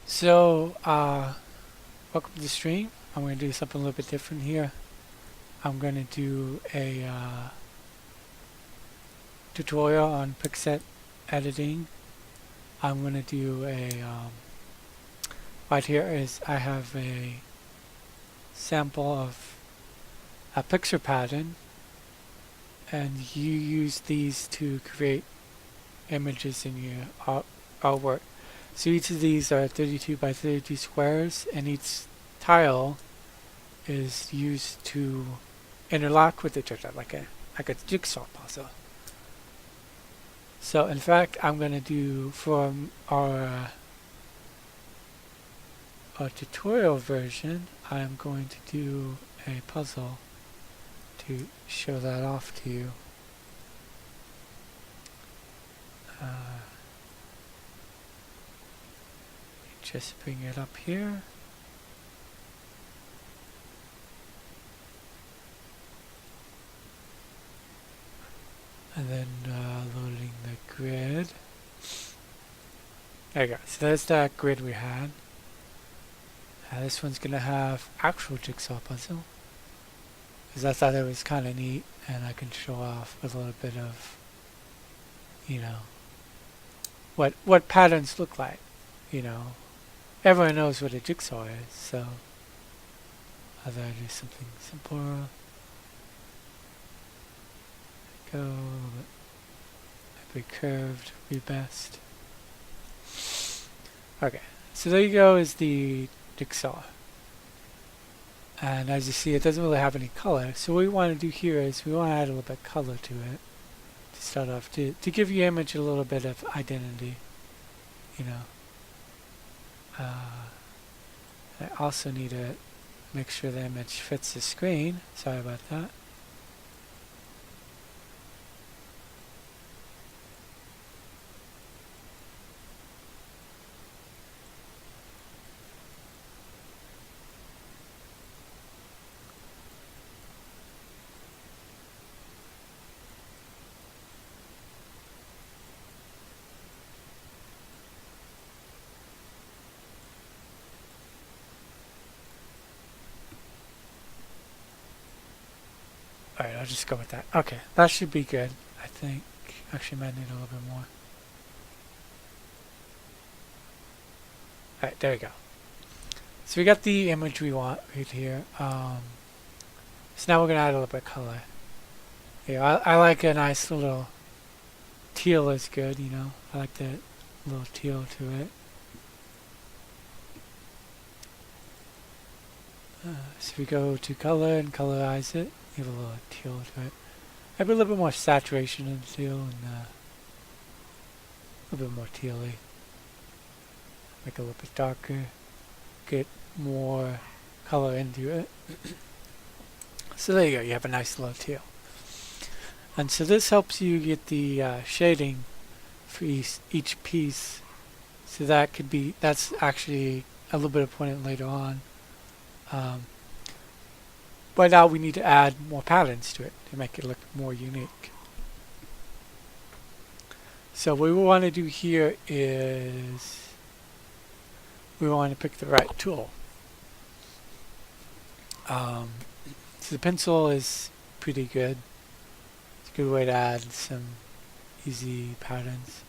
So, welcome to the stream. I'm going to do something a little bit different here. I'm going to do a tutorial on pixel editing. I'm going to do right here is I have a sample of a picture pattern, and you use these to create images in your artwork. So each of these are 32 by 32 squares, and each tile is used to interlock with each other like a jigsaw puzzle. So in fact, I'm going to do from our tutorial version, I'm going to do a puzzle to show that off to you. Just bring it up here. And then loading the grid. There you go. So there's that grid we had. This one's going to have actual jigsaw puzzle, because I thought it was kind of neat, and I can show off with a little bit of, you know, what patterns look like. You know, everyone knows what a jigsaw is, so I thought I'd do something simpler. Go a little bit curved would be best. Okay, so there you go is the jigsaw. And as you see, it doesn't really have any color. So what we want to do here is we want to add a little bit of color to it to start off, to give your image a little bit of identity, you know. I also need to make sure the image fits the screen. Sorry about that. Alright, I'll just go with that. Okay, that should be good, I think. Actually, might need a little bit more. Alright, there we go. So we got the image we want right here. So now we're going to add a little bit of color. Yeah, I like a nice little teal is good, you know. I like that little teal to it. So we go to color and colorize it. Give a little teal to it. Maybe a little bit more saturation in the teal and a little bit more tealy. Make it a little bit darker. Get more color into it. So there you go. You have a nice little teal. And so this helps you get the shading for each piece. So that could be, that's actually a little bit of point later on. But now we need to add more patterns to it to make it look more unique. So what we want to do here is we want to pick the right tool. So the pencil is pretty good. It's a good way to add some easy patterns.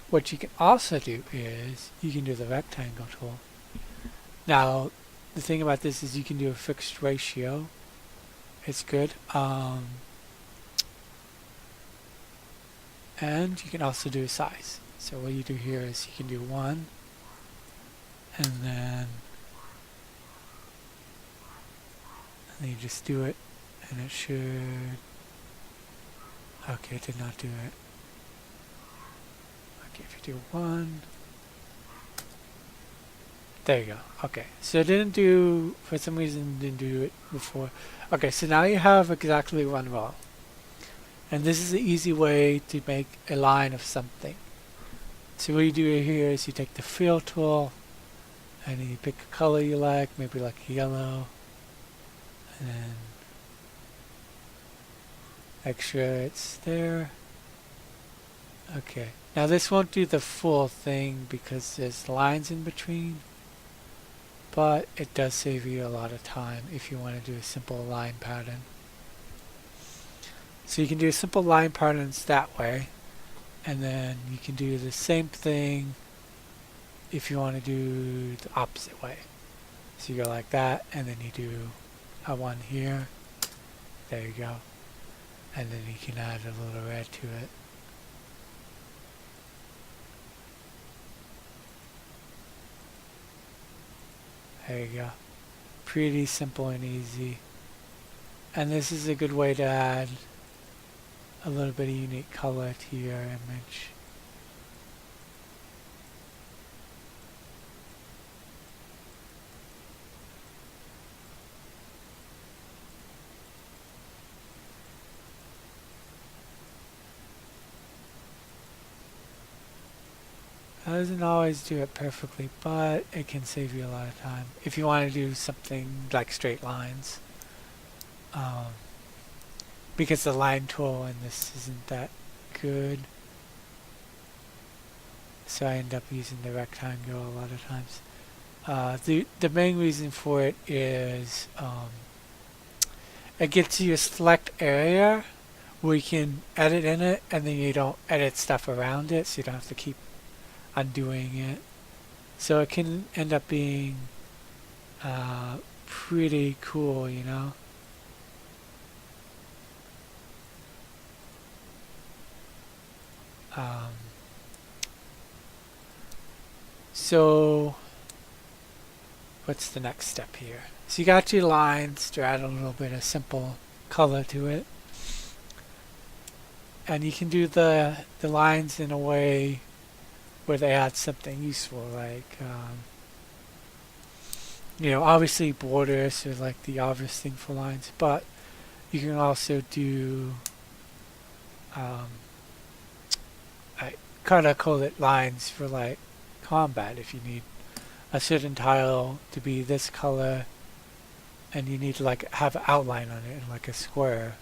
What you can also do is you can do the rectangle tool. Now the thing about this is you can do a fixed ratio. It's good. And you can also do a size. So what you do here is you can do 1 and then you just do it and it should, okay, it did not do it. Okay, if you do 1, there you go. Okay, so it didn't do, for some reason didn't do it before. Okay, so now you have exactly 1 row. And this is the easy way to make a line of something. So what you do here is you take the fill tool and you pick a color you like, maybe like yellow, and then make sure it's there. Okay, now this won't do the full thing because there's lines in between, but it does save you a lot of time if you want to do a simple line pattern. So you can do simple line patterns that way, and then you can do the same thing if you want to do the opposite way. So you go like that, and then you do a one here. There you go. And then you can add a little red to it. There you go. Pretty simple and easy. And this is a good way to add a little bit of unique color to your image. It doesn't always do it perfectly, but it can save you a lot of time if you want to do something like straight lines. Because the line tool in this isn't that good, so I end up using the rectangle a lot of times. The main reason for it is it gets you a select area where you can edit in it, and then you don't edit stuff around it, so you don't have to keep undoing it. So it can end up being pretty cool, you know. So what's the next step here? So you got your lines to add a little bit of simple color to it. And you can do the lines in a way where they add something useful, like, you know, obviously borders are like the obvious thing for lines, but you can also do, I kind of call it lines for like combat. If you need a certain tile to be this color and you need to like have an outline on it, like a square,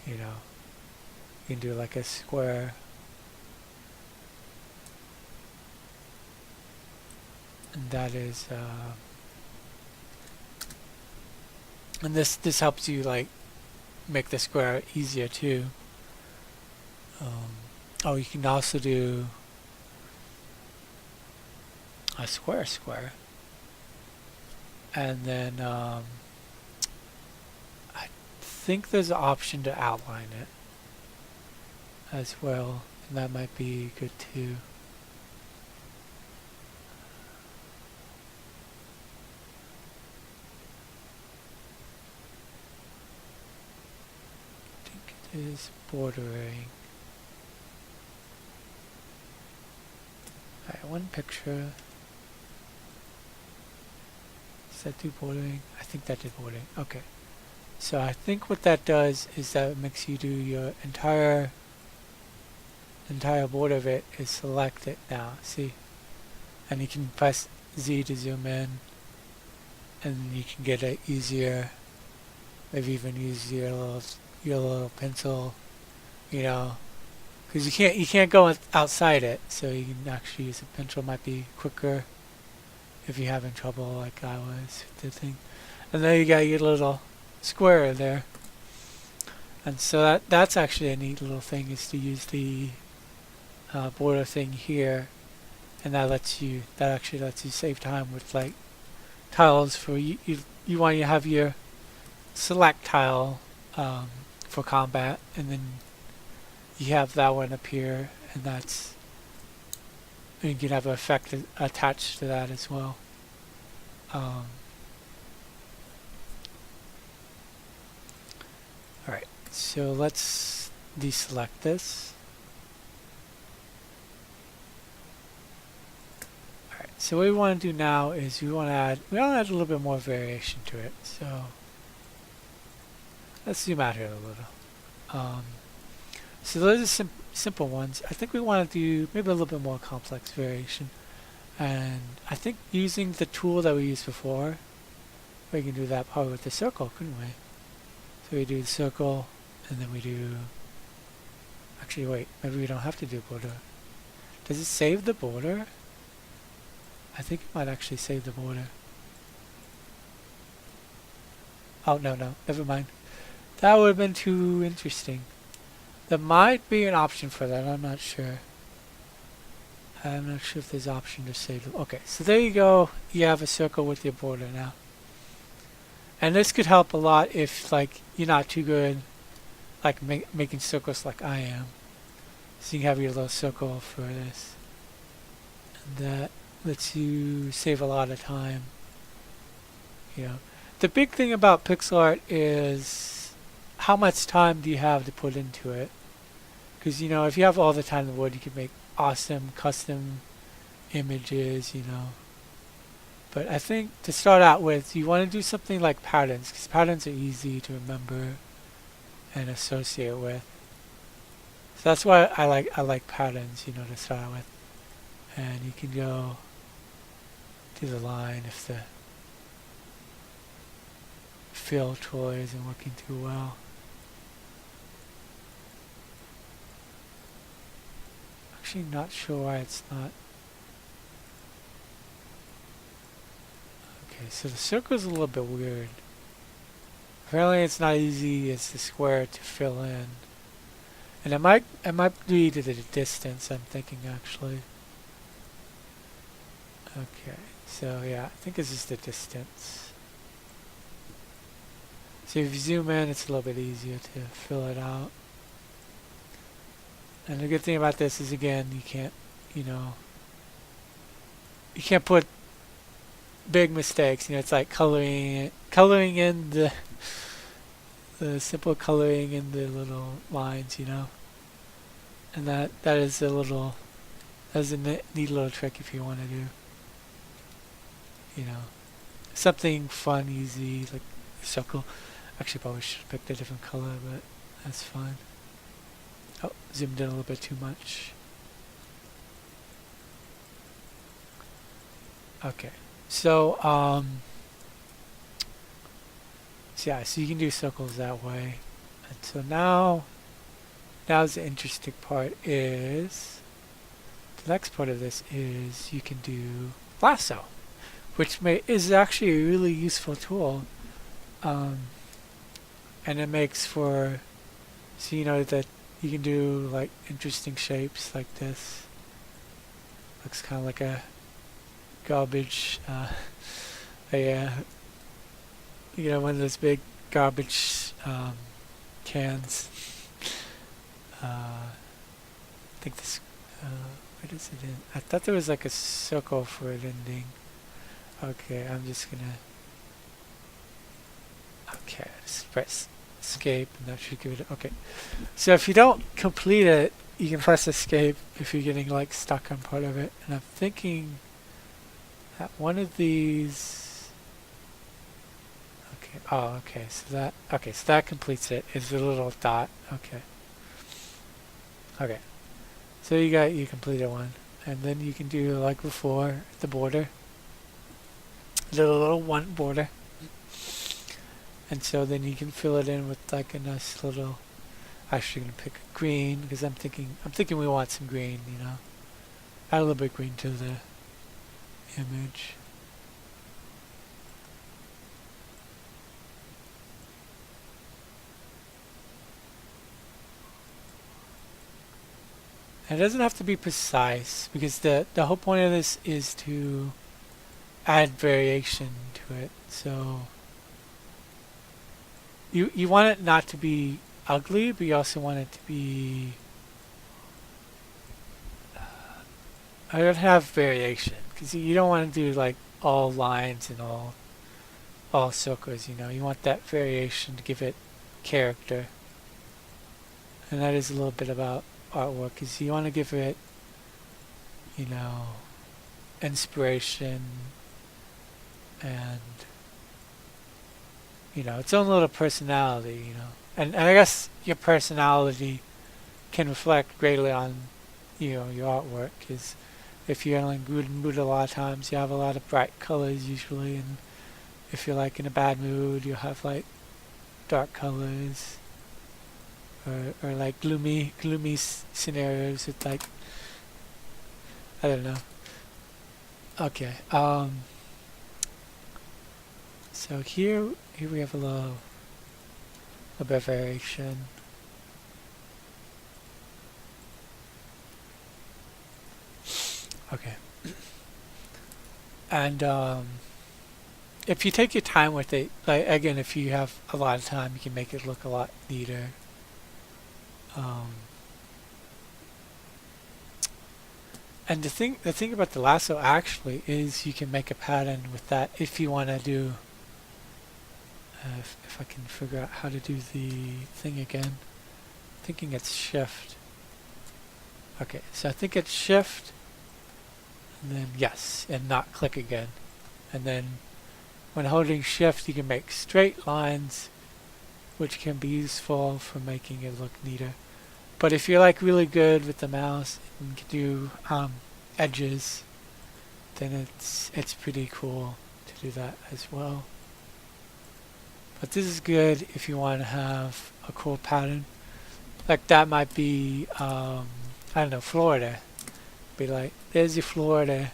you know, you can do like a square. And that is, and this helps you like make the square easier too. Oh, you can also do a square, and then I think there's an option to outline it as well, and that might be good too. I think it is bordering. Alright, one picture. Does that do bordering? I think that did bordering. Okay. So I think what that does is that it makes you do your entire border of it is select it now. See? And you can press Z to zoom in, and you can get it easier. Maybe even use your little pencil, you know, because you can't go outside it. So you can actually use a pencil. Might be quicker if you're having trouble like I was with the thing. And then you got your little square there. And so that's actually a neat little thing, is to use the border thing here, and that actually lets you save time with like tiles for you want to have your select tile for combat, and then you have that one up here, and you can have an effect attached to that as well. Alright, so let's deselect this. Alright, so what we want to do now is we want to add a little bit more variation to it. So let's zoom out here a little. So those are simple ones. I think we want to do maybe a little bit more complex variation. And I think using the tool that we used before, we can do that probably with the circle, couldn't we? So we do the circle, and then we do Actually, wait, maybe we don't have to do border. Does it save the border? I think it might actually save the border. Oh, no, never mind. That would have been too interesting. There might be an option for that, I'm not sure. I'm not sure if there's an option to save it. Okay, so there you go. You have a circle with your border now. And this could help a lot if, like, you're not too good, like, making circles like I am. So you can have your little circle for this. And that lets you save a lot of time. You know, the big thing about pixel art is how much time do you have to put into it? Because, you know, if you have all the time in the world, you can make awesome custom images, you know. But I think to start out with, you want to do something like patterns, because patterns are easy to remember and associate with. So that's why I like patterns, you know, to start out with. And you can go to the line if the fill tool isn't working too well. Actually not sure why it's not. Okay, so the circle's a little bit weird. Apparently it's not easy as the square to fill in. And it might be to the distance, I'm thinking actually. Okay, so yeah, I think this is the distance. So if you zoom in, it's a little bit easier to fill it out. And the good thing about this is, again, you can't, you know, you can't put big mistakes. You know, it's like coloring in the simple coloring in the little lines, you know. And that is a neat little trick if you want to do, you know, something fun, easy, like circle. Actually, probably should have picked a different color, but that's fine. Oh, zoomed in a little bit too much. Okay, so yeah, so you can do circles that way. And so now's the interesting part is, the next part of this is you can do lasso, which is actually a really useful tool. And it makes for, so you know that you can do like interesting shapes like this. Looks kind of like a garbage, you know, one of those big garbage cans. I think this, what is it in? I thought there was like a circle for it ending. Okay, I'm just gonna, okay, just press escape and that should give it, okay. So if you don't complete it, you can press escape if you're getting like stuck on part of it. And I'm thinking that one of these, okay, oh, okay, so that completes it, is the little dot, okay. Okay, so you completed one, and then you can do like before, the border, little one border. And so then you can fill it in with like a nice little, actually gonna pick green because I'm thinking we want some green, you know. Add a little bit of green to the image. And it doesn't have to be precise because the whole point of this is to add variation to it. So you want it not to be ugly, but you also want it to be I don't have variation because you don't want to do like all lines and all circles, you know. You want that variation to give it character. And that is a little bit about artwork, because you want to give it, you know, inspiration and, you know, its own little personality, you know. And I guess your personality can reflect greatly on, you know, your artwork, because if you're in a good mood a lot of times, you have a lot of bright colors usually, and if you're like in a bad mood, you'll have like dark colors. or like gloomy scenarios with like, I don't know. Okay. So here we have a bit of variation. Okay. And if you take your time with it, like again, if you have a lot of time, you can make it look a lot neater. And the thing about the lasso actually is you can make a pattern with that if you want to do. If I can figure out how to do the thing again, thinking it's shift. Okay, so I think it's shift, and then yes, and not click again, and then when holding shift, you can make straight lines, which can be useful for making it look neater. But if you're like really good with the mouse and can do edges, then it's pretty cool to do that as well. But this is good if you want to have a cool pattern. Like that might be, I don't know, Florida. Be like, there's your Florida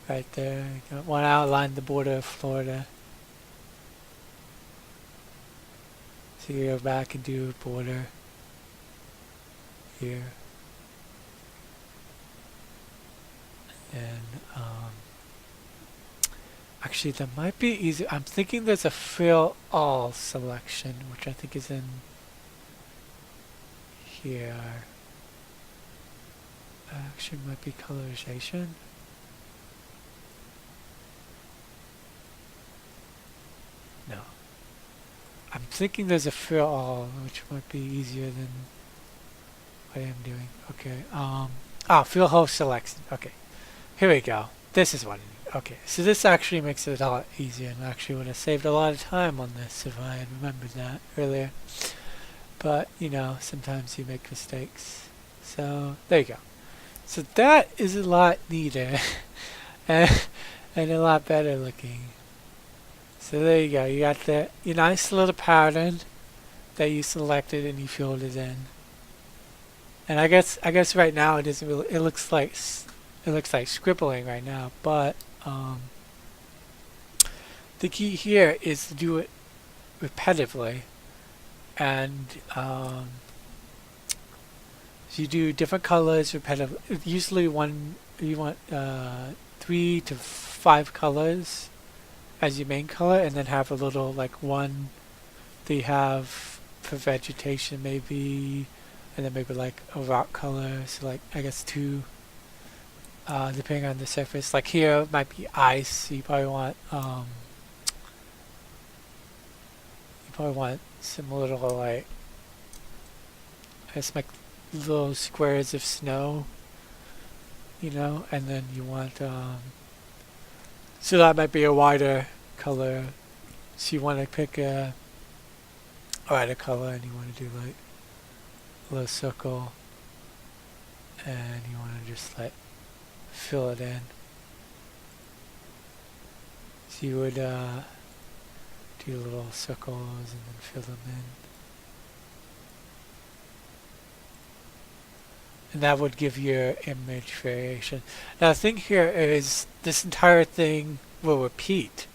right there. You want to outline the border of Florida. So you go back and do a border here. And actually that might be easy. I'm thinking there's a fill all selection, which I think is in here. Actually might be colorization. No. I'm thinking there's a fill all, which might be easier than what I'm doing. Okay. Fill host selection. Okay. Here we go. This is what I need. Okay, so this actually makes it a lot easier, and actually would have saved a lot of time on this if I had remembered that earlier. But, you know, sometimes you make mistakes. So, there you go. So that is a lot neater and a lot better looking. So there you go. You got your nice little pattern that you selected and you filled it in. And I guess right now it isn't really. It looks like scribbling right now, but the key here is to do it repetitively, and so you do different colors repetitively. Usually you want 3 to 5 colors as your main color, and then have a little like one that you have for vegetation maybe, and then maybe like a rock color. So like I guess 2. Depending on the surface, like here it might be ice. So you probably want some little like, I guess like little squares of snow, you know, and then you want so that might be a wider color. So you want to pick a wider color, and you want to do like a little circle, and you want to just like fill it in. So you would do little circles and then fill them in. And that would give your image variation. Now the thing here is this entire thing will repeat.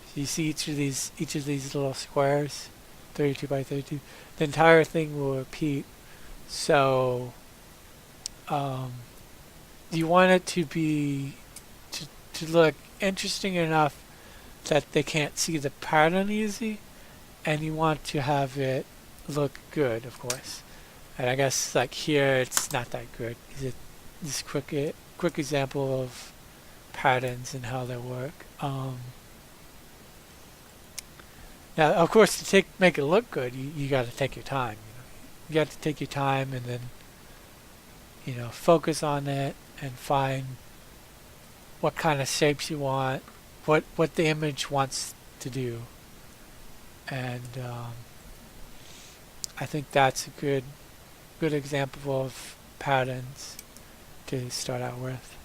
So you see each of these little squares, 32 by 32. The entire thing will repeat. So you want it to be to look interesting enough that they can't see the pattern easy, and you want to have it look good, of course. And I guess like here it's not that good. Is it this quick example of patterns and how they work. Now, of course, to make it look good, you got to take your time. You got to take your time and then focus on it and find what kind of shapes you want, what the image wants to do, and I think that's a good example of patterns to start out with.